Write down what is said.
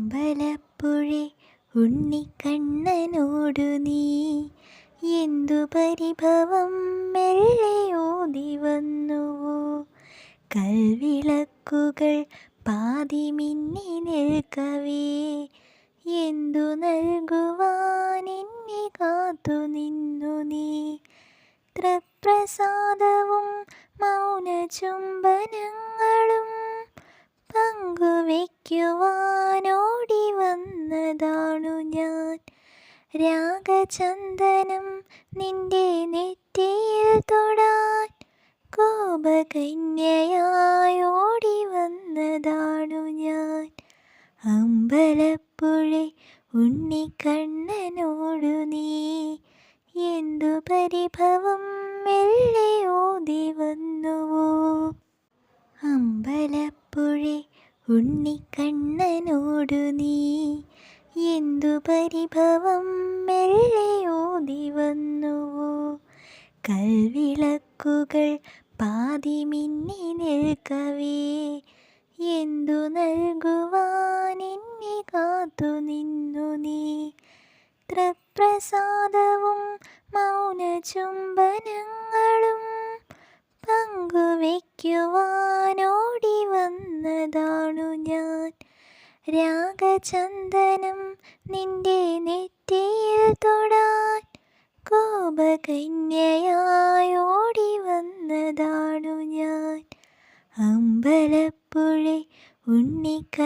അമ്പലപ്പുഴെ ഉണ്ണിക്കണ്ണനോടു നീ എന്തു പരിഭവം മെല്ലെ ഓതി വന്നുവോ. കൽവിളക്കുകൾ പാതി മിന്നി നിൽക്കവേ എന്തു നൽകുവാൻ എന്നെ കാത്തു നിന്നു നീ. തൃപ്രസാദവും മൗനചുംബനങ്ങളും പങ്കുവയ്ക്കുവാനോടി വന്നതാണു ഞാൻ. രാഗചന്ദനം നിന്റെ നെറ്റിയിൽ തൊടാൻ കോപകന്യയായോടി വന്നതാണു ഞാൻ. അമ്പലപ്പുഴെ ഉണ്ണിക്കണ്ണനോടു നീ എന്തു പരിഭവം മെല്ലെ ഓതി വന്നുവോ. അമ്പലപ്പുഴെ ഉണ്ണിക്കണ്ണനോടു നീ എന്തു പരിഭവം മെല്ലെ ഓതി വന്നുവോ. കൽവിളക്കുകൾ പാതി മിന്നി നിൽക്കവേ എന്തു നൽകുവാൻ എന്നെ കാത്തു നിന്നു നീ. തൃപ്രസാദവും മൗനചുംബനങ്ങളും പങ്കുവയ്ക്കുവാനോടി വന്നതാണു ഞാൻ. രാഗചന്ദനം നിന്റെ നെറ്റിയിൽ തൊടാൻ കോപകന്യയായോടി വന്നതാണു ഞാൻ. അമ്പലപ്പുഴെ ഉണ്ണിക്കണ്ണനോടു